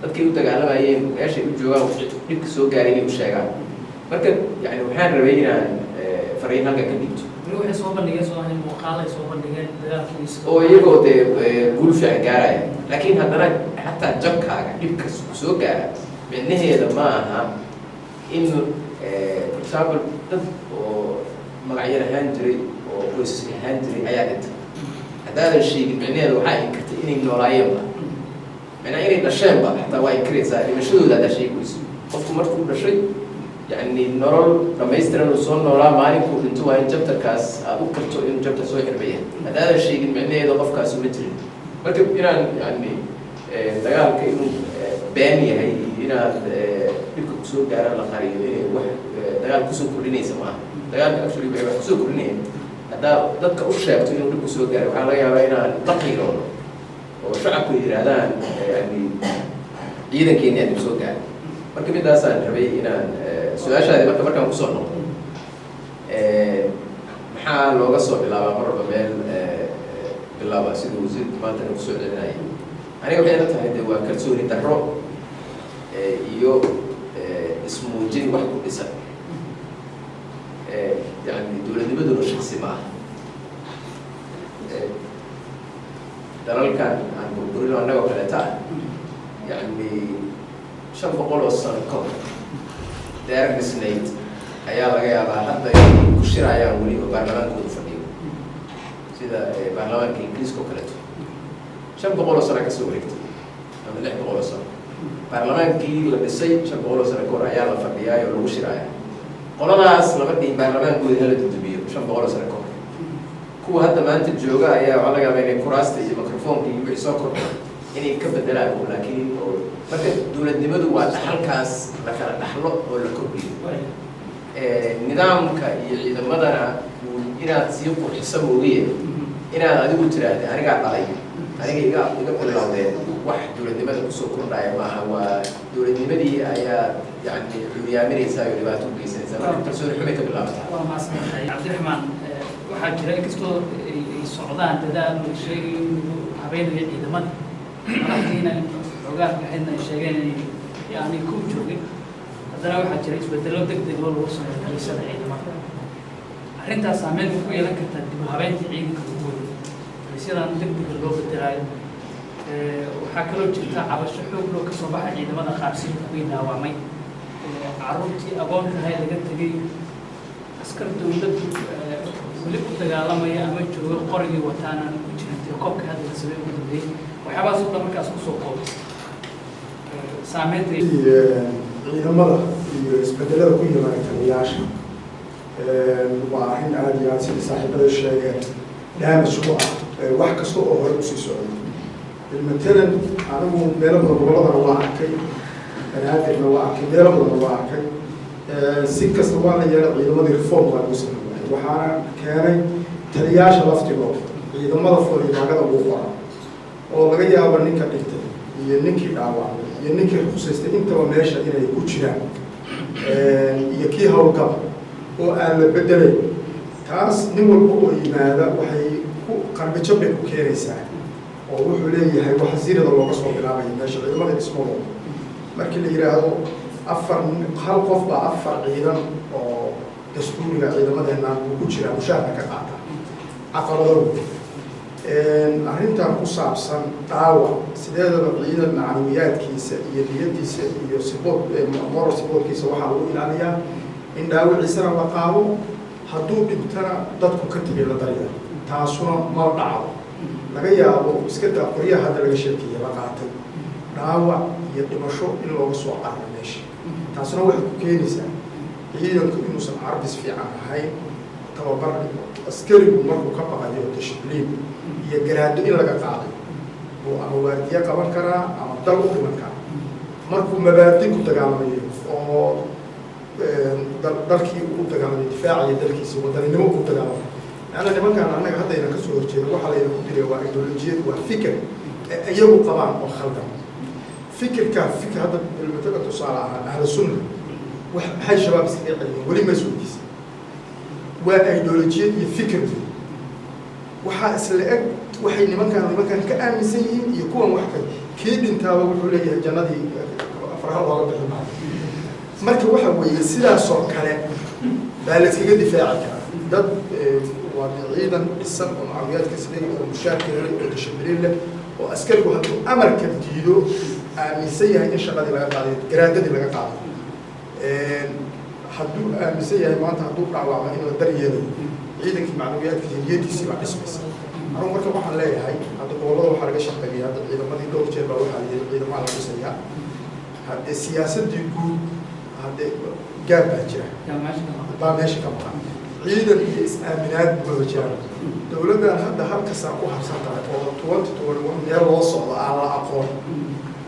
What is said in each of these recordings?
dadkay u dagaalamayeen meeshay u joogaan dhibka soo gaaray inay u sheegaan marka yani waxaan rabay inaan fariin halka ka dhigto waxay soo bandhigeen soo ahayn muuqaalay soo bandhigeen dagaalkiisa oo iyagoo dee guul fiican gaaraya laakiin haddana xataa jabkaaga dhibka soo gaara micnaheeda ma aha in for example dad oo magacyar ahaan jiray oo qoysas ahaan jiray ayaa dhintay haddaadan sheegin micnaheeda waxaa inkartay inay noolaayeenba macnaa inay dhasheenba xataa waa inkaraysaa dhimashadooda haddaa sheegayso qofku markuu dhashay يعني نرول رميسترن وصون نورا مالك وانتوا هاي جبتر كاس أبو كرتو إن جبتر سوي حربية هذا الشيء معناه إذا قف كاس متر مركب إيران يعني دجال كإنه باني هاي إيران بيكون سوق جارا لخارج واحد دجال كسوق كلني سماه دجال أكشلي بيبقى كسوق كلني هذا ضد كأوشة بتقول بيكون سوق جارا وحالا يا بينا تقيرون وشعب إيران يعني إذا كان يعني سوق جارا مركب إذا صار حربية إيران سؤال هذا markaan ku soo noqdo maxaa looga soo bilaabaa marba meel bilaaba sidii wasiirka maanta ku soo celinayay aniga waxay la tahay waa kalsooni darro iyo ismuujin wax ku dhisan yani dowladnimaduna shaksi ma aha dalalkan aan burburino annagoo kaleeta ah yani 500 oo sano ka hor دار سنيت أيام لقيا بعد هذا كشرة أيام ولي وبرلمان كود فنيو سيدا برلمان كإنجليز كوكلته شاب بقوله سنة كسوريكت أنا لح بقوله سنة برلمان كي لبسي شاب بقوله سنة كور أيام فنيا يلو كشرة أيام قلنا أصل لما دي برلمان كود هلا تدبير شاب بقوله سنة كور كو هذا ما أنت الجوجا أيام على جميع كراست يجي ميكروفون كي يبيسوكر يعني كبد دلائل لكن marka dowladnimadu waa dhaxalkaas la kala dhaxlo oo la kordhiyo nidaamka iyo ciidamadana inaad sii qurxiso mooyee inaad adigu tiraahdo anigaa dhalay aniga iga bilowdeen wax dowladnimada kusoo kordhaya maaha waa dowladnimadii ayaa yani curyaaminaysaa iyo dhibaato u geysanaysaa marka kalsooni xumay ka bilaabataa waa maasmay cabdiraxmaan waxaa jira inkastoo ay socdaan dadaal la sheegayo habeenaya ciidamada madaxdiina xogaarka xidna ay sheegeen yani ku joogay haddana waxaa jira isbedelo degdeg oo lagu sameeyo talisada ciidamada arrintaas saameyn ku yeelan kartaa dib u habeynta ciidanka guud talisadan degdega loo bedelaayo waxaa kaloo jirta cabasho xoog loo kasoo baxa ciidamada qaarsiinta kuwii dhaawacmay carruurtii agoonka ahay laga tegay askar dowladdu weli u dagaalamaya ama jooga qorigii wataana ku jirantay koobka hadda la sameey ugu dambeeyey waxyaabahaas oo dhan markaas kusoo koobay ciidamada iyo isbedelada ku yimaada taliyaasha waa arrin aad iyo aad sida saaxiibada sheegeen damage ku ah wax kasta oo hore usii socday matalan anigu meelo badan goboladana waa arkay banaadirna waa arkay meelo badanna waa arkay si kasta waa la yeelay ciidamadii reform baa lagu sameeyay waxaana keenay taliyaasha laftigooda ciidamada folimaagada ugu qoran oo laga yaabo ninka dhintay iyo ninkii dhaawacmay iyo ninkii xusaystay intaba meesha inay ku jiraan iyo kii howlgaba oo aan la bedelayn taas nin walba oo yimaada waxay ku qarbijo bay ku keenaysaa oo wuxuu leeyahay waxa sirada looga soo bilaabaya meesha ciidamada dhismadooda markii la yidhaahdo hal qof baa 4 ciidan oo dastuuriga ciidamadeena ku jira mushaharka ka qaata caqabado arrintan ku saabsan dhaawac sideedaba ciidan macluumaadkiisa iyo niyadiisa iyo moral supportkiisa waxaa lagu ilaaliyaa in dhaawiciisana la qaado hadduu dhintana dadku ka tegay la darya taasuna ma dhacdo laga yaabo iska daa qoryaha hadda laga sheekeeyay la qaatay dhaawac iyo dhimasho in looga soo qaado meesha taasuna waxay ku keenaysaa ciidanku inuusan carbis fiican ahayn tababar askarigu markuu ka baqayo dishibliin iyo garaado in laga qaaday oo ama waardiye qaban karaa ama dal u dhiman karaa markuu mabaadi ku dagaalamayo oo dalkii u dagaalamay difaaciyo dalkiisa wadaninimo u dagaalamay ana nimankan annaga haddayna ka soo horjeedo waxaa layna ku diray waa ideolojiyad waa fikir iyagu qabaan oo khaldan fikirka hadda ilmataga tusaale ahaan ahlu sunna maxay shabaab iskaga celiyeen weli ma isweydiisa waa ideolojiyad iyo fikir waxaa isla eg waxay nimankan ka aaminsan yihiin iyo kuwan wax kii dhintaaba wuxuu leeyahay jannadii farha looga bixi maayo marka waxa weeye sidaasoo kale baa la iskaga difaaci karaa dad waa ciidan dhisan oo macluumaadka siday oo mushaarka leh oo dishibliin leh oo askarigu hadduu amarka diido aaminsan yahay in shaqadii laga qaaday garaadadii laga qaaday hadduu aaminsan yahay maanta hadduu dhaawacmo in la daryeelayo ciidankii macluumaadka niyadiisii baa dhismaysa anu marka waxaan leeyahay hadda gobollada waxaa laga shaqeeya hadda ciidamadii dhowr jeer baa waxaa layidhi ciidamaha la dhisayaa haddee siyaasadii guud haddee gaab baa jira baa meesha ka maqan ciidan iyo is-aaminaad baba jiraan dowladdan hadda halkasaa ku harsan tahay oo 2021 meel loo socdo aan la aqoon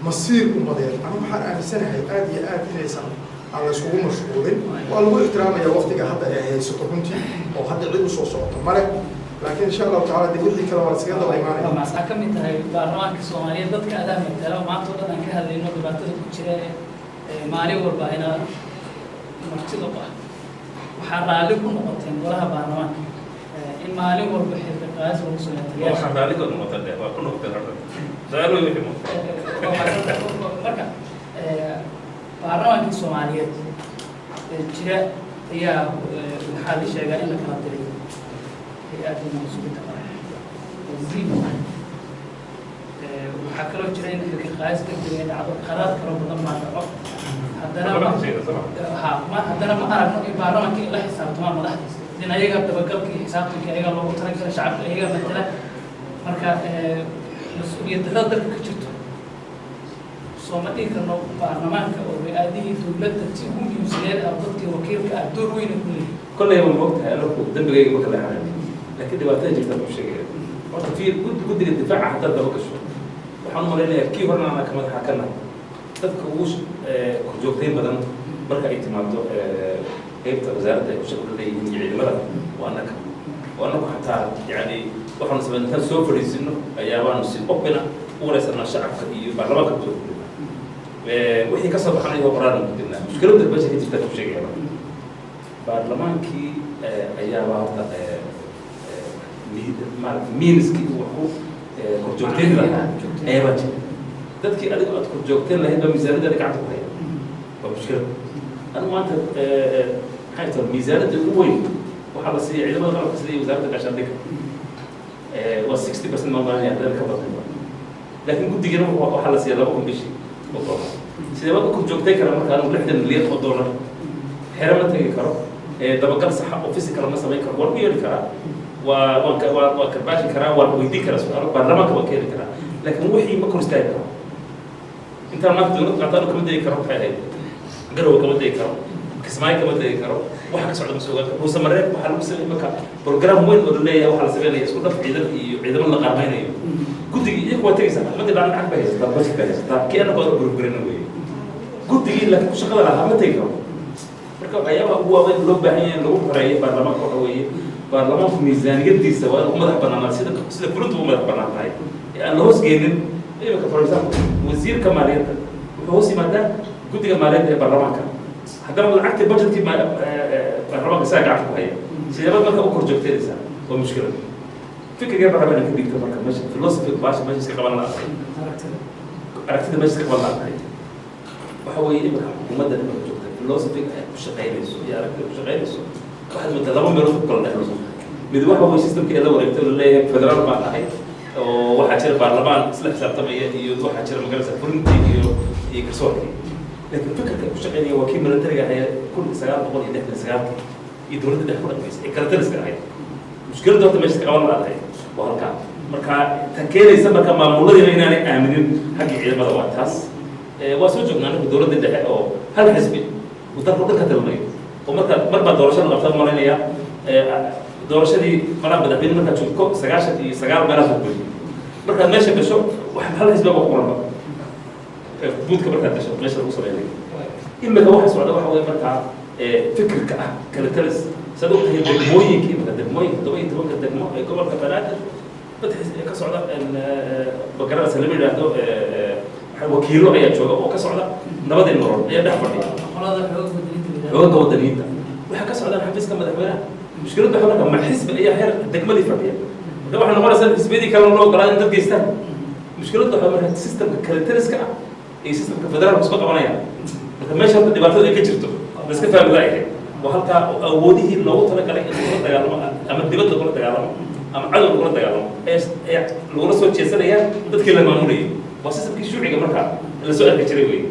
masiir umadeed anu waxaan aaminsanahay aad iyo aad inaysan aan la isugu mashquulin waa lagu ixtiraamaya waqtiga hadda ay haysato runtii oo hadda cid usoo socoto male laakiin insha allahu tacaala dib wixii kale waa iskaga daba imaanaya maxaa ka mid tahay baarlamaanka soomaaliyeed dadka adaa matala maanta oo dhan aan ka hadlayno dhibaatada ku jira maalin walba ina martida u ah waxaa raalli ku noqoteen golaha baarlamaanka in maalin walba xilka qaas lagu soo yaatay waxaan raalli ku noqotay waa ku noqotay hadda su'aalo wixii marka baarlamaanka soomaaliyeed jira ayaa waxaa la sheegaa in la kala diray hay-adda mas-uuliyadda waxaa kaloo jira in xilka qaas degdeg ay dhacdo qaraar kaloo badan baa dhaco haddana ma aragno in baarlamaanka in la xisaabtamaa madaxdiisa in ayaga dabagalka iyo xisaabtanka ayaga loogu talagala shacabka ayaga matala marka mas-uuliyad darrada dalka ka jirto soo ma dhihi karno baarlamaanka oo hay-adihii dowladda si ugu muhiimsaneed ah dadkii wakiilka ah door weyna ku leeyahay kolley ma moogtahay anaku dambigayga ma kala xaran laakiin dhibaatada jirta buu sheegaya horta fiir guddiga difaaca haddaad daba gasho waxaan u malaynayaa kii horena anaa kamid waxaa ka nahay dadka ugu korjoogtayn badan marka ay timaado qaybta wasaaradda ay ku shaqo leeyihiin iyo ciidamada waa annaga oo annagu xataa yani waxaanu sameyn intaan soo fadhiisino ayaabaanu si opena u wareysanaa shacabka iyo baarlamaanka kusoo fadhinaa wixii ka soo baxanay oo qoraalna ku jirnaa mushkiladda meesha ka jirta ku sheegaya baarlamaankii ayaabaa horta maarata miiniskii wax ku korjoogtayn lahaa ayaabaa jira dadkii adiga aad korjoogteen lahayd baa miisaanadda gacanta ku haya waa mushkilad anu maanta maxay tahay miisaanadda ugu weyn waxaa la siiyay ciidamada qalabka sida wasaaradda gaashaandhigga waa 60% maamulaya hadana ka badan laakiin guddigana waxaa la siiyay 2,000 bishii oo doolar sidee baad u korjoogtayn karaa marka anu 60 milyan oo doolar xero ma tegi karo dabagal saxa oo physical ma samayn karo waan ku yeeli karaa waa karbaashi karaa waan weydiin karaa su-aalo baarlamaanka waan keeni karaa laakiin wixii ma kor istaagi karo intaan maanta dowladda qaataano kama degi karo waxay ahayd garowe kama degi karo kismaayo kama degi karo waxa ka socda ma soo ogaan karo muuse mareeb waxaa lagu sameeyey marka program weyn oo la leeyahay waxaa la sameynaya isku dhaf ciidan iyo ciidamo la qaarmaynayo guddigii iyagu waa tegaysaa xukuumadii dhaan lacag bay haysataa budget bay haysataa kii annagu aan burburina weeye guddigii laakiin ku shaqada lahaa ma tegi karo marka waxyaabaha ugu waaweyn loo baahan yahay in lagu xoreeyo baarlamaanka waxa weeye baarlamaanku miisaaniyadiisa waa inuu madax banaanaa sida fulintu u madax banaan tahay aan la hoos geenin imika for example wasiirka maaliyadda wuxuu hoos yimaadaa guddiga maaliyadda ee baarlamaanka haddana lacagtii budgetkii baarlamaanka saa gacanta ku haya sideebad marka u kor joogteedaysaa waa mushkilad fikirgee baa rabaa inaan ka dhigto marka meesha philosophy baasha meesha iska qaban laatahay aragtida meesha iska qaban laatahay waxa weeye imika xukuumadda imika joogta philosophy ay ku shaqaynayso iyo aragtida ku shaqaynayso waxaad moodaa laba meelood ku kala dhexayso mid waxa weeye systemkii la wareegtay oo laleeyahay federaal baan ahay oo waxaa jira baarlamaan isla xisaabtamaya iyo waxaa jira magarasa fulintii iyo garsoorkii laakiin fikirka ay ku shaqaynaya waa kii militariga ahayd 1969 iyo dowladda dhex ku dhaqmaysa ee kala taliska ahayd mushkiladda horta meesha iska qaban laadahay waa halkaa marka tan keenaysa marka maamuladiina inaanay aaminin xaggii ciidamada waa taas waa soo joognaa anagu dowladda dhexe oo hal xisbi uu dalka dhan ka talinayo oo marbaa doorashada qabtaan malaynaya doorashadii malaa madaxweyne markaad joogto 99 meelaas u geliyo markaad meesha gasho hal xisbi baa ku qoranba buudka markaad gasho meesha lagu samaynayo imika waxa socda waxa weeye markaa fikirka ah kala talis sad og tahay degmooyinka imika degmooyinka 17 degmo ee gobolka banaadir dad ka socda bagarada lama yidhaahdo wakiilo ayaa jooga oo ka socda nabadii nolol ayaa dhex fadhiya xooga wadaniinta waxaa ka socdaan xafiiska madaxweynaha mushkiladda waxa marka ma xisbi ayaa heer degmadii fadhiya marka waxaa noqonaysaa xisbiyadii kalena loo ogolaa in dad geystaan mushkiladda waxaa marka systemka kalitariska ah iyo systemka federaalka isku qabanayaan marka meesha hadda dhibaatada ay ka jirto la iska fahmi laayahay waa halkaa awoodihii loogu talagalay in lagula dagaalamo ama dibadda lagula dagaalamo ama cadow lagula dagaalamo ee lagula soo jeesanayaan dadkii la maamulayay waa systemkii shuuciga markaa la soo arki jiray wey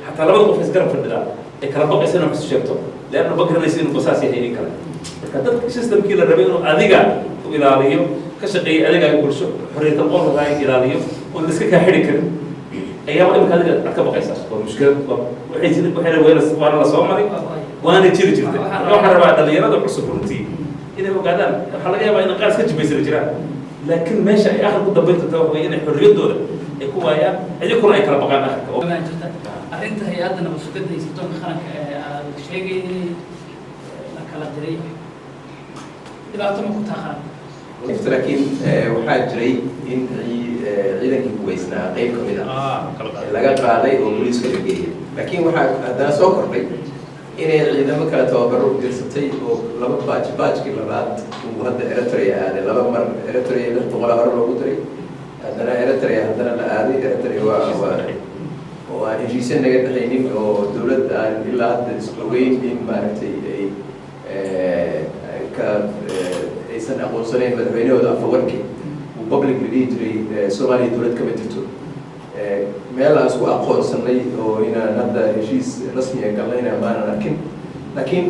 xataa labada qof isgarab fadhida ee kala baqaysa inuu xus sheegto leanna ma garanaysa inuu basaas yahay in kale marka dadka systemkii la rabay inuu adiga u ilaaliyo ka shaqeeyay adiga bulsho xorriyatul qowlka ilaaliyo oo la iska kaa xidhi karin ayaaba imika adiga aad ka baqaysaa waa mushkilad waxay waana la soo maray waana jiri jirtay waxaan rabaa dhalinyarada cusub runtii inay ogaadaan waxaa laga yaabaa in qaar iska jibaysana jiraan laakiin meesha ay akhir ku dambayn doonta waxa weeye inay xorriyaddooda ay ku waayaan iyaguna ay kala baqaan akhirka arrinta hay-adda nabadsugadda iyo sirdoonka qaranka ee aad sheegay inay la kala diray dhibaato ma ku taha qaranka laakiin waxaa jiray in ciidankii kuweysnaa qayb ka mid ah laga qaaday oo booliiska la geeyay laakiin waxaa haddana soo kordhay inay ciidamo kale tababaro u dirsatay oo laba baajkii labaad uu hadda Eritrea aaday laba mar Eritrea 600 hore loogu diray haddana Eritrea haddana la aaday Eritrea oo aan heshiisyo naga dhaxaynin oo dowladda aan ilaa hadda islogeyn in maaragtay ay ka aysan aqoonsanayn madaxweynahooda afawarki uu publicly dhihi jiray Soomaaliya dowlad kama jirto meel aan isku aqoonsanay oo inaan hadda heshiis rasmi ah galnayna maanan arkin laakiin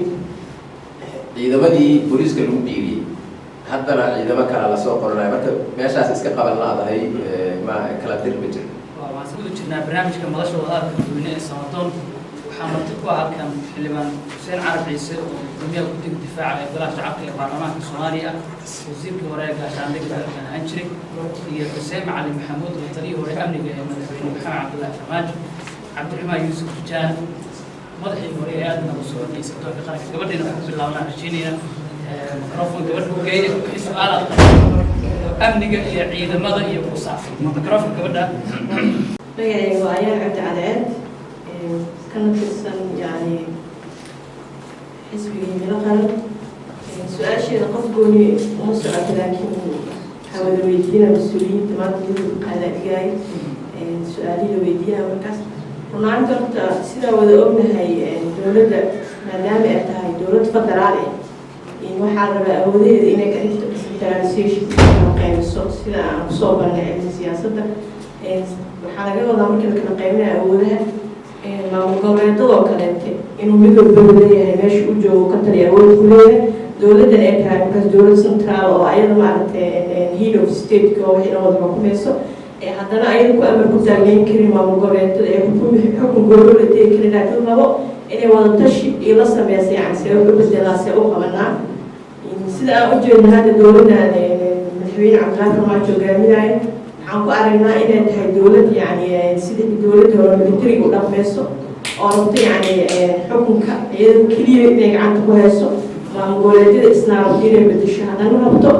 ciidamadii booliiska lagu dhiiriyey haddana ciidamo kale la soo qoranayo marka meeshaas iska qaban laadahay ma kala dir ma jiro waan soo jirnaa barnaamijka madasha wadaadka dadweyne ee Samadoon waxaa marti ku ah halkan xildhibaan Xuseen Carab Ciise oo gudoomiyaha guddiga difaaca ee golaha shacabka ee baarlamaanka Soomaaliya wasiirkii hore ee gaashaandhigga ahaan jiray iyo Xuseen Macalin Maxamuud oo taliyihii hore amniga ee madaxweyne Maxamed Cabdullaahi Farmaajo Cabdiraxmaan Yuusuf Jaan madaxii hore ee aadna u soo dhigay sirdoonka qaranka gabadhiina waxaan bilaabnaa rajaynayna mikrofon gabadha u geeya wixii su'aalaad amniga iyo ciidamada iyo ku saabsan mikrofon gabadha magacayga waa ayaan cabdi cadeed kana tirsan yani xisbiga himilo qaran su-aasheeda qof gooni uma socoto laakiin waxaa wada weydiina mas-uuliyiinta maanta miduu qaadaadgaay su-aalihii la weydiina markaas runaanta horta sidaa wada ognahay dowladda maadaama ay tahay dowlad federaal waxaa la rabaa awoodaheeda inay ka dhigto centralization qaybiso sida aan kusoo barnay cilmi siyaasadda waxaa laga wadaa markii la kala qaybinaya awoodaha maamul goboleedadoo kaleete inuu mid walba leeyahay meesha u joogo ka taliya awood ku leeyahay dowladdan ay tahay markaas dowlad central oo ayada maaragtay head of state oo wixii dhan wada xukumayso haddana ayada ku amar ku taagnayn karin maamul goboleedada ee xukun gobollo la tegi karin laakiin rabo inay wada tashi iyo la sameysa yani see u bedelaa see u qabanaa sida aan u jeedna hadda dowladdan madaxweyne Cabdullaahi Farmaajo hogaaminaya waxaan ku aragnaa inay tahay dowlad yani sida dowladda hore militariga u dhaqmayso oo rabto yani xukunka iyada keliya inay gacanta ku hayso maamul goboleedyada isna rabto inay bedesho haddana rabto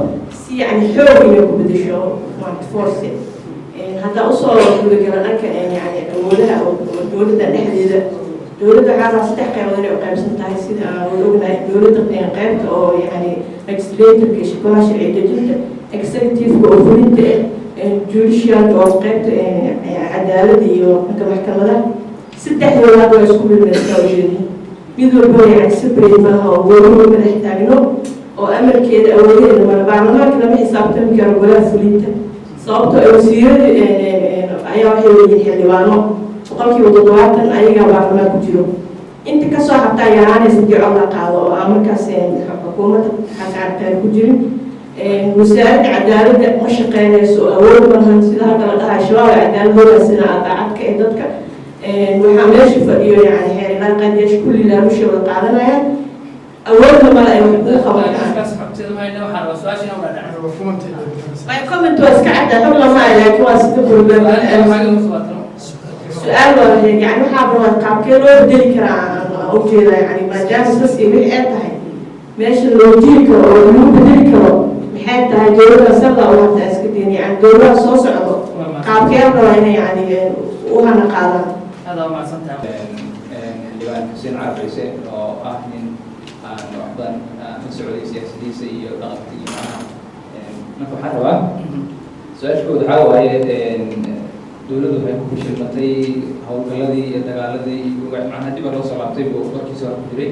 si yani xoog inay ku bedesho force haddaa usoo gudagala dhanka yani awoodaha oo dowladda dhexdeeda dowladda waxaa rabaa 3 qaybood inay u qaybsan tahay sida aan wada ognahay dowladda qaybta oo yani legislatorka shaqaalaha sharci dejinta executive-ka oo fulinta judicial oo qaybta cadaaladda iyo maxkamadaha 3 hadda waa isku midnaysaa ujeedin mid walba yani separate maaha oo gobollo madax taagno oo amarkeeda awoodeeda mara baarlamaanka lama xisaabtami karo golaha fulinta sababtoo ay wasiirada ayaa waxay leeyihiin xildhibaano 70% ayagaa baarlamaan ku jiro inta kasoo xabtaa yaraanaysa jiro la qaado oo aan markaas xukuumadda xasaartaan ku jirin wasaaradda cadaaladda ma shaqeynayso awood malahan sida hadda la dhahay shabaab cadaaladoodaasina daacadka ee dadka waxaa meesha fadhiyo yani xeerilaan qaadiyaasha kulli laamusha wada qaadanayaan awoodna male ay wax ugu qabanayaan comment waa iska cadda xog lama ah laakiin waa sida problem سؤال يعني محاضرة قابكيرو بدي كرا أوكي يعني ما جاس بس يبي أتاعي ماشي اللوجيك أو اللي بدي كرا محتاج هاي دولة سلا أو حتى أسكتين يعني دولة صوص عضو قابكيرو هنا يعني وهنا قاعدة هذا ما صنع اللي حسين عارف حسين أو من وحدة من السعودية سياسية سيئة وضغطية معها نفو حربة su-aashkooda waxaa waaye dowladdu waxay ku fashilmatay howlgalladii iyo dagaaladii iyo macnaha dib loo soo laabtay buu warkiisa hore ku jiray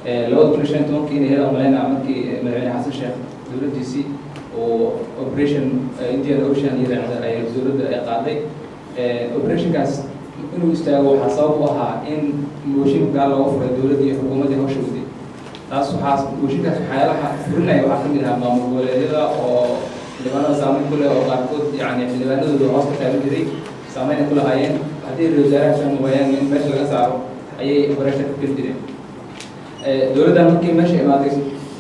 2015 inay helaan malaynaa markii madaxweyne xasan sheekh dowladdiisii oo operation Indian Ocean yiraahdo ay dowladda ay qaaday operationkaas inuu istaago waxaa sabab u ahaa in mooshin gaal looga furay dowladda iyo xukuumaddii hawsha waday taas mooshinkaas waxyaalaha furinaya waxaa kamid ahaa maamul goboleedyada oo xildhibaanada saameyn ku leh oo qaarkood yani xildhibaanadooda hoos ka taagan jiray saameyn ku lahaayeen haddii ra-iisul wasaaraha fahmi waayaan in meesha laga saaro ayay operation ka geli jireen dowladdan markii meesha imaatay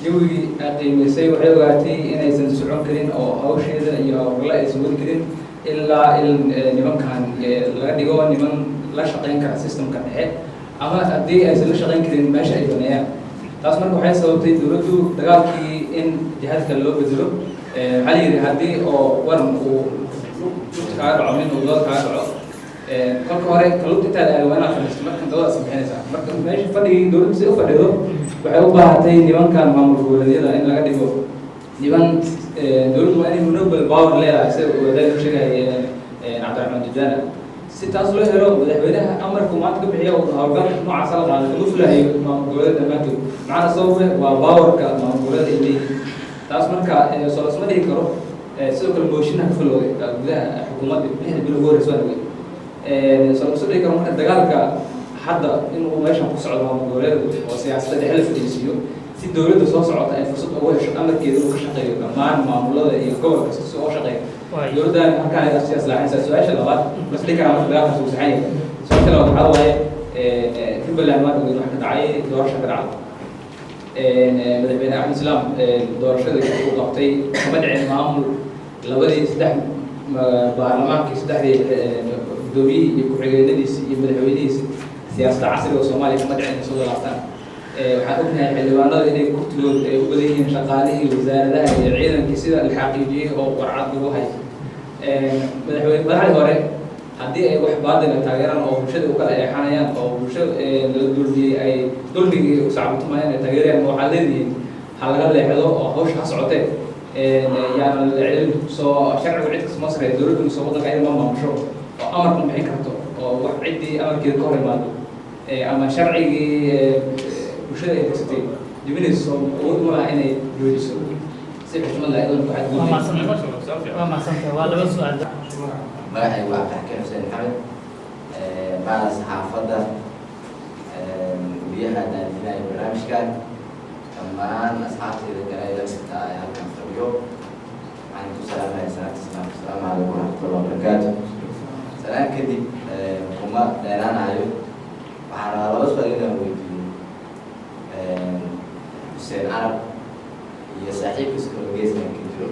jawigii qiimaysay waxay ogaatay inaysan socon karin oo hawsheeda iyo howlgalla aysan wadi karin ilaa nimankan laga dhigo niman la shaqayn kara systemka dhexe ama haddii aysan la shaqayn karin meesha ay baneeyaan taas marka waxay sababtay dowladdu dagaalkii in jihadka loo bedelo waxaa la yidhi haddii oo waran uu kaaga dhaco nin uu dood kaaga dhaco kolka hore kalluunta intaada aada waa inaad fadhiisto markan dawada sameynaysaa marka meesha fadhigii dowladda si u fadhido waxay u baahatay nimankan maamul goboleedyada in laga dhigo niman dowladdu waa inay renewable power leedahay sida wadaad u sheegaya cabdiraxmaan dujaana si taas loo helo madaxweynaha amarku maanta ka bixiya howlgalka noocaas la qaado kama fulahayo maamul goboleed dhammaantood macana sababe waa powerka maamul goboleed ay leeyihiin taas marka soo lasma dhihi karo sidoo kale mooshinha ka falowday gudaha xukuumadda lixda bil ugu horeysa waa soo lasma dhihi karo marka dagaalka hadda inuu meeshan ku socdo maamul goboleed oo siyaasadda dhexe la fadhiisiiyo si dowladda soo socota ay fursad ugu hesho amarkeeda inuu ka shaqeeyo dhammaan maamulada iyo gobolka si oo shaqeeya dowladdan halkaan ay siyaas laaxaysaa su-aasha labaad bas dhihi karaa marka dagaalkaas uu saxan yahay su-aasha labaad waxaa waaye Timberland maanta wax ka dhacay doorasho ka dhacday madaxweyne axmed islaam doorashada uu qabtay kama dhicin maamul labadii saddex baarlamaankii saddexdii gudoomiyihii iyo ku-xigeenadiisi iyo madaxweynihiisi siyaasadda casriga oo soomaaliya kama dhicin soo laabtaan waxaan ognahay xildhibaanada inay kurtigood ay u badan yihiin shaqaalihii wasaaradaha iyo ciidankii sida la xaqiijiyey oo warcad lagu hay madaxdii hore haddii ay wax baadila taageeraan oo bulshada u kala eexanayaan oo bulshada la dulmiyey ay dulmigii u sacabtumayaan ay taageerayaan waxaad leedihiin ha laga leexdo oo hawsha ha socotee yaana la celin soo sharcigu cid kasta masre dowladduna soo waddanka ayada ma maamusho oo amarku bixin karto oo wax ciddii amarkeeda ka hor imaado ama sharcigii bulshada ay degsatay dibinayso awood ma laha inay joojiso si xushmad leh idan waxaad waa mahadsantay waa laba su-aal magacaygu waa Cabdixakiin Xuseen Maxamed baada saxaafadda guryaha daadinaya barnaamijkan dhammaan asxaabtayda galayda midka ay halkan fadhiyo waxaan ku salaamaya salaatu islaamka asalaamu calaykum waraxmatullahi wabarakaatu salaan kadib kuma dheeraanayo waxaan rabaa laba su-aal inaan weydiiyo Xuseen Carab iyo saaxiibkiisa kaloo geeskan ka jiro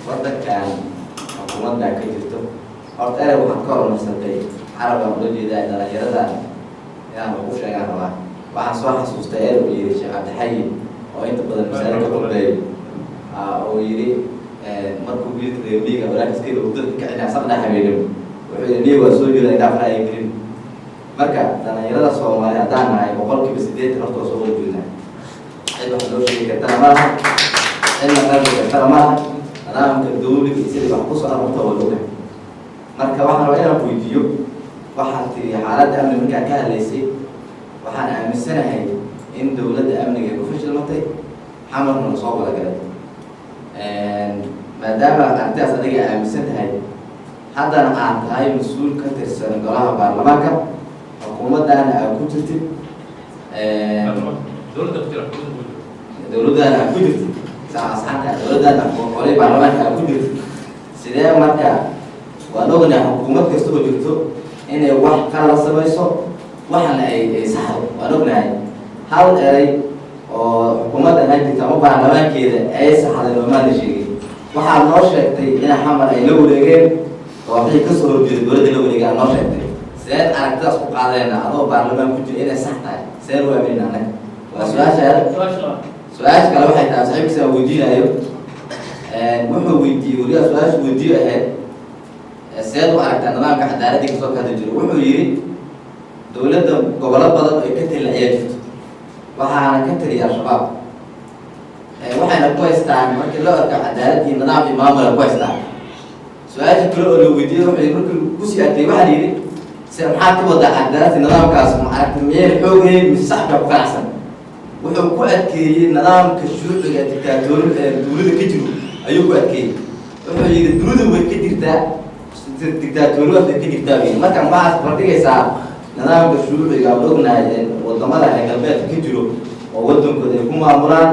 wadankan xukuumadda ka jirto horta erey waxaan ka horumarsatay carabaan loo jeedaa dhalinyaradan inaan ugu sheegaan rabaa waxaan soo xasuustay eer uu yidhi sheekh cabdixayi oo inta badan masaajidka qurbeey oo yidhi markuu wiilka reer miyiga walaalkiiskeeda uu dadka kacinaa saddex habeenimo wuxuu yidhi miyiga waa soo jeeda indhaa fara ay gelin marka dhalinyarada Soomaali haddaan nahay 80% horta soo wada jeednaa cid wax loo sheegi kartana ma laha cidna qaadi kartana ma laha nidaamka dowliga sidii wax ku socda horta waa loo marka waxaan rabaa inaan weydiiyo waxaad tiri xaaladda amni markaa ka hadlaysay waxaan aaminsanahay in dowladda amniga ay ku fashilmatay xamarna la soo wada galay maadaama arrintaas adiga aaminsan tahay haddana aad tahay mas-uul ka tirsan golaha baarlamaanka xukuumaddaana aad ku jirtid dowladdaana aad ku jirtid saxaasxanta dowladdaana qolay baarlamaanka aad ku jirtid sidee marka waan ognahay xukuumad kasta oo jirto inay wax kala samayso waxana ay saxdo waan ognahay hal eray oo xukuumadda ahaan jirta ama baarlamaankeeda ay saxday noomaada sheegay waxaad noo sheegtay in xamar ay la wareegeen oo wixii kasoo horjeeda dowladda la wareegay aad noo sheegtay سيد أركتاس قاعدين هذا برلمان كنت إلى صحته سير وامين عنك وسؤال سؤال كلام واحد أصحابك سوودينا أيوه محو ودي وليه سؤال ودي أهل سيد وأركتان ما قاعد عادي كسر هذا الجو محو يري دولة قبلات بدل يكتل العيال waxaana ka taliya al-shabaab waxayna ku haystaan markii loo arko cadaalad iyo nidaam iyo maamula ku haystaan su-aasha kale oo la weydiiyey waxay markii kusii adkeeyey waxaa la yidhi se maxaa ka wadaa cadaaladda nidaamkaas maaragtay miyayna xooghayn mise shacabka ku ganacsan wuxuu ku adkeeyey nidaamka shuruuciga dictaatooriyada ee dawladda ka jiro ayuu ku adkeeyey wuxuu yidhi dawladda way ka jirtaa dictaatooriyada ka jirtaa wey marka waxaad bardhigaysaa nidaamka shuruuciga aan ognahay wadamada ee galbeedka ka jiro oo wadankooda ay ku maamulaan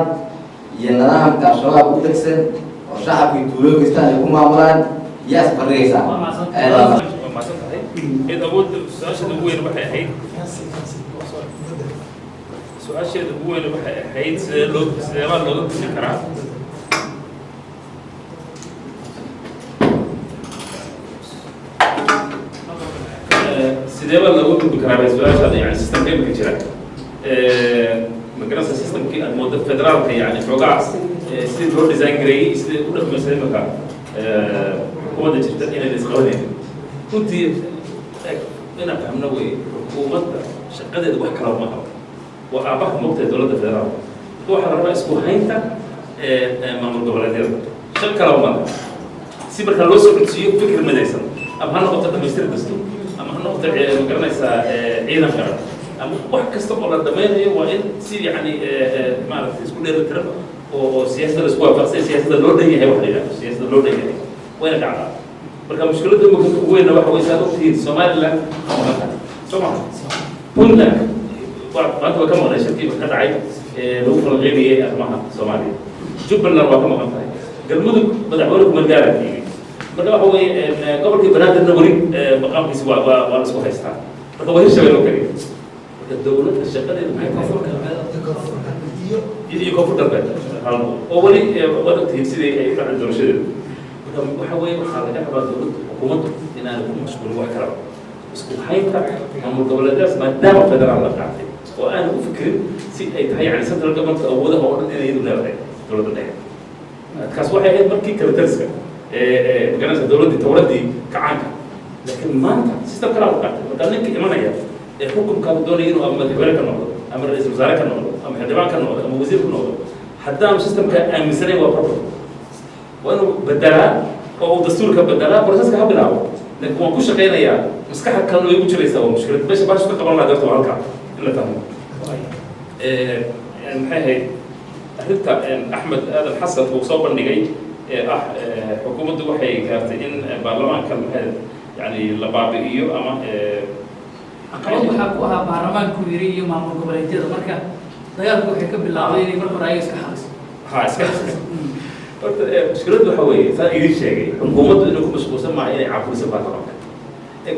iyo nidaamka al-shabaab u degsan oo shacabkii tuuloo kaystaan ay ku maamulaan yaas bardhigaysaa إذا أود سؤال وين بحي حيد سؤال وين بحي حيد لو سليمان لو ذكر سليمان لو ذكر سؤال هذا يعني سيستم كيف كجرا مقرص السيستم كي المود فدرال يعني فوقع سيد رود ديزاين جري سيد كل مثلا مكان هو ده جدا إلى الإسقاطين كنت أنا فهمنا وين حكومتنا شقدت واحد كلام ما هو وأعباه مقطع دولة الفدرال هو حرر اسمه هينتا مامور دولة شق كلام ما سيبر كان لوسو كتير فكر مدرسة أما هالنقطة تمثيل الدستور أما هالنقطة مقارنة عينا كلام أما واحد كستم على الدمائر هي وين سير يعني ما أعرف يسكون الترف وسياسة الأسبوع فقط سياسة اللورد هي واحدة سياسة اللورد هي وين قاعدة marka mushkiladda ugu weyn waxa way saadootiin Soomaaliland Puntland maanta waa ka maqnay shirkii ka dhacay lagu falqeynayay arrimaha Soomaaliya Jubbaland waa ka maqan tahay galmudug madaxweyne ku magaalada marka waxa way gobolkii banaadir wari maqaamkiisa waa la isku haystaa marka waa hirshabelle oo kaliya marka dawladda shaqadeedu maxay ka furkaa iyo koonfur galbeed oo wali wadagtii sidii ay u dhacday doorashadeedu waxa weeye waxaa laga rabaa dawladda xukuumaddu inaan ku mashquulin wax kala isku haynta maamul goboleedyadaas maadaama federaal la qaatay oo aan u fikirin si ay tahay yani central government awoodaha oo dhan inay iyadu leedahay dawladda dhexe kaas waxay ahayd markii kala taliska magaranaysa dawladdii kacaanka laakiin maanta system kalaa la qaatay marka ninka imanaya ee xukunkaaba doonaya inuu ama madaxweyne ka noqdo ama ra-iisul wasaare ka noqdo ama xildhibaan ka noqdo ama wasiir ka noqdo haddaanu systemka aaminsanayn waa problem وأنا بدلها أو دستور كبدلها بروسس كهبلها لكن ما كوش قينا مسكحة كانوا يقولوا شو يسوون مشكلة باش تقبل ما درتوا هالكا إلا تهم يعني هاي حتى أحمد هذا الحسن وصوب النجاي حكومة وحي كانت إن برلمان كان يعني لبابيو أما أقول حكوها برلمان كويري مع مقبلتي هذا مركا ضياء وحي كبل عضيني مركا رئيس كحاس ها اسكحاس مشكلته waxa weeye saan idin sheegay xukuumaddu inuu ku mashquulsan ma inay caafimaad baarlamaanka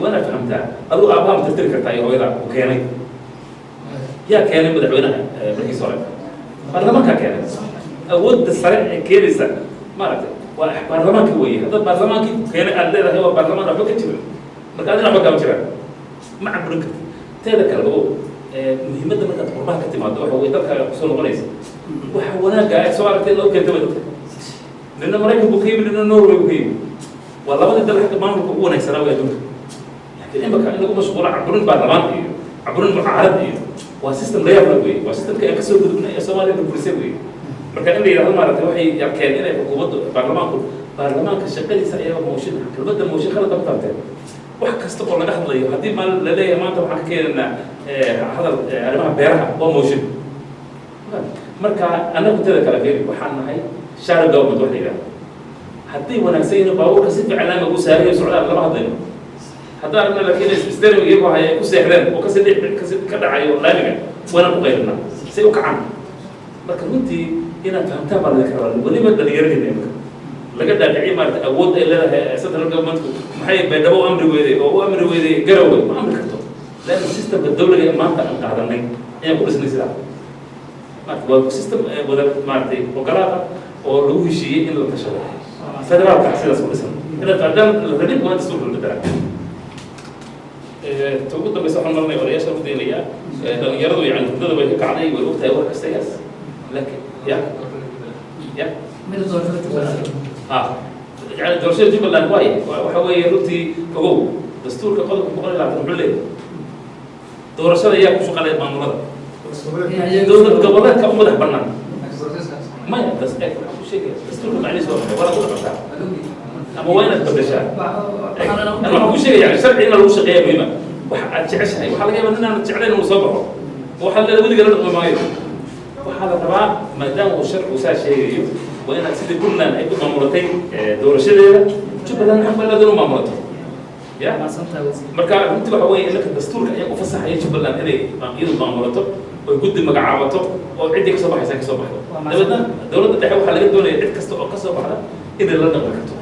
wana fahamtaa aduu aabaha tirtir kartaa iyo hooyada u keenay yaa keenay madaxweynaha markii soo baarlamaanka keenay awoodda sare ee keenaysa maaragtay waa baarlamaanka weeye hadda baarlamaanka keenay aad leedahay waa baarlamaan waxba ka jira marka adina waxba kama jiraan ma caburin karti teeda kale oo muhiimadda markaad qurbaha ka timaado waxa weeye dalkaaga kusoo noqonaysa waxa wanaagga aad soo aragtay loo keentay dadka لأن مريكا بكيم لأن النور بكيم والله بدي أدل حتى ما نقول هو نكسر أو يدور لكن إما كان نقول مشغول عبرون برلمان عبرون معارض وسيستم لا يبلغ وسيستم كأكسر بدون سوالي بالبرسوي فكان اللي يراهم على توحي يركان إلى حكومة برلمان كشغل يسأل موشن كل بدأ موشن خلط بطلته وحكى استقر لنا حظ ليه هدي ما لليه ما أنت وحكي لنا هذا أنا بيرها وموشن مركا أنا كنت ذكر فيه وحنا هاي شارع الدولة متوحدة حتى ونكسين باور كسيف علامة وسارية وسعودة على بعض ذي حتى أنا لكن استلم يجيبوا هاي كسيحلان وكسيد كذا عيو لامجة وأنا بقيرنا سيوك عن لكن أنت هنا فهمتها بعد ذكر ولي ما بدي يرجع نيمك لقد دعي ما أود إلا ستر الجومنت محي بدو أمر ويدي أو أمر ويدي جروي ما أمر كتو لأن السيستم الدولة ما أنت هذا نين يعني كل سنة سلا ما هو السيستم بدل ما تي وقرأ oo lagu heshiiyay in la tashado federaalka sidaas ku dhisan inaad qaadaan rabin waa dastuur la bedela ugu dambaysa waxaan marnay odayaasha u deenaya dhalinyaradu yani muddada way ka kacday way ogtahay wax kasta yaas laakiin ya يعني doorashada Jubbaland waxa weeye runtii ogow dastuurka qodobka 120 wuxuu leeyahay doorashada ayaa ku shaqaaleeya maamulada dowlad goboleedka u madax bannaan maya ku sheegaya dastuurka macnihiisa waa maxay waraad u dhaqantaa ama waa inaad bedeshaa ana waxaan ku sheegaya yani sharci in lagu shaqeeya muhiima waxa aad jeceshahay waxaa laga yaabaa ninaan jeclayn inuu soo baxo waxaa leeda weliga la dhaqmi maayo waxaa la rabaa maadaama uu sharcigu saa sheegayo waa inaad sidii puntland ay ku maamulatay doorashadeeda jubbaland xaqbaleeda inu maamulato ya marka runtii waxa weeye inaka dastuurka ayaa u fasaxaya jubbaland inay iyadu maamulato oo guddi magacaabato oo ciddii kasoo baxaysa kasoo baxdo dabeedna dowladda dhexe waxaa laga doonaya cid kasta oo kasoo baxda inay la dhaqmi karto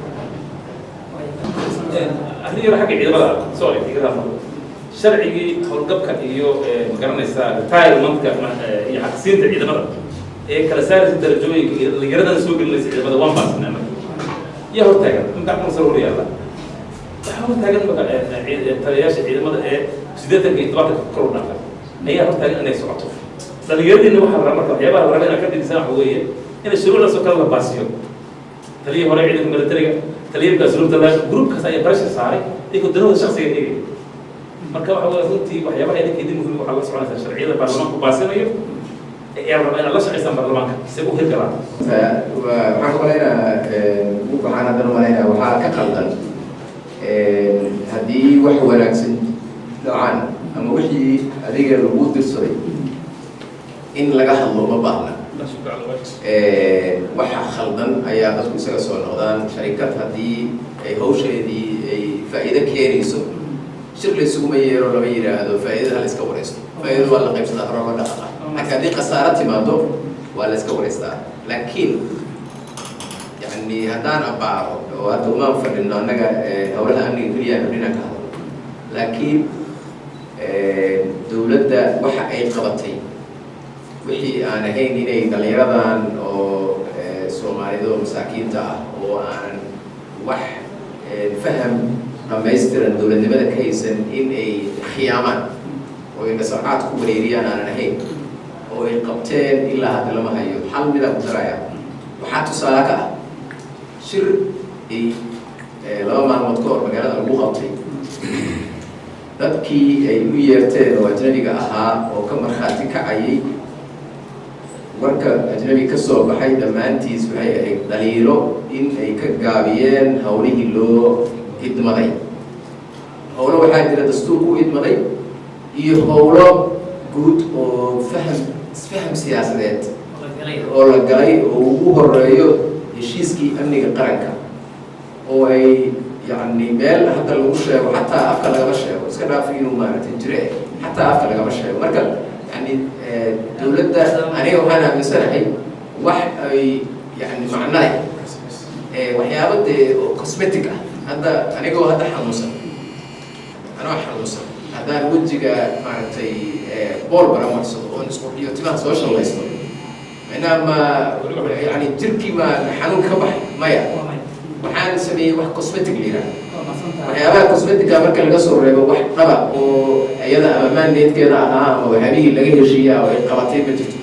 arrin yaro xagga ciidamada sorry sharcigii howlgabka iyo magaranaysaa retirementka iyo xaqsiinta ciidamada ee kala saaraysa darajooyinka iyo dhalinyaradan soo gelinaysa ciidamada waan baasnaa marka yaa hortaagan markaa kan soo horyaalla waxaa hortaagan taliyayaasha ciidamada ee 80 iyo 70 kor u dhaafay ayaa hortaagan inay socoto dhalinyaradiina waxaa la rabaa marka waxyaabaha la rabaa inaad ka dhigsan waxa weeye inay shuruucdaas oo kale la baasiyo taliyii hore ciidanka militariga taliyinka asluubta la gruubkaas ayaa barasha saaray iyagoo danahooda shaksiga eegay marka waxa weeye runtii waxyaabaha idinka idin muhiim waxaa la soconaysaa sharciyada baarlamaanku baasinayo ee rabaa inaad la shaqaysaan baarlamaanka si u hirgalaan waxaan ku malaynaa waxaan haddana malaynaa waxaa ka qaldan haddii wax wanaagsan dhacaan ama wixii adiga lagu dirsaday in laga hadlo ma baahna waxa khaldan ayaa dadku isaga soo noqdaan sharikad haddii ay hawsheedii ay faa'iido keenayso shir laysuguma yeero lama yidhaahdo faa'iidada la iska waraysto faa'iidada waa la qaybsadaa hore loo dhaqaqa marka haddii khasaaro timaado waa la iska waraystaa laakiin yani haddaan abaaro oo hadda umaan fadhino annaga howlaha amniga keliya fadhina ka hadlo laakiin dowladda waxa ay qabatay wixii aan ahayn inay dhalinyaradan oo soomaalida oo masaakiinta ah oo aanan wax faham dhamaystiran dowladnimada ka haysan in ay khiyaamaan oo ay nasarcaad ku wareeriyaan aanan ahayn oo ay qabteen ilaa hadda lama hayo hal midaan ku daraya waxaa tusaale ka ah shir ay 2 maalmood ka hor magaalada lagu qabtay dadkii ay u yeerteen oo ajnabiga ahaa oo ka markhaati kacayay warka ajnabi ka soo baxay dhammaantiis waxay ahayd dhaliilo in ay ka gaabiyeen howlihii loo idmaday howlo waxaa jira dastuurku u idmaday iyo howlo guud oo isfaham siyaasadeed oo la galay oo ugu horeeyo heshiiskii amniga qaranka oo ay yani meel hadda lagu sheego xataa afka lagama sheego iska dhaaf inuu maaragtay jire xataa afka lagama sheego marka yani dowladda aniga waxaan aaminsanahay wax ay yani macno leh waxyaabo dee oo cosmetic ah hadda anigoo hadda xanuunsan anoo xanuunsan haddaan wejiga maaragtay bool baramarsado oon isqurxiyo timaha soo shallaysto inama yani jirkii ma xanuun ka baxay maya waxaan sameeyey wax cosmetic la yidhaha waxyaabaha cosmetica marka laga soo reebo wax qaba oo iyada ama maandeedkeeda ahaa ama waxyaabihii laga heshiiya oo ay qabatay ma jirto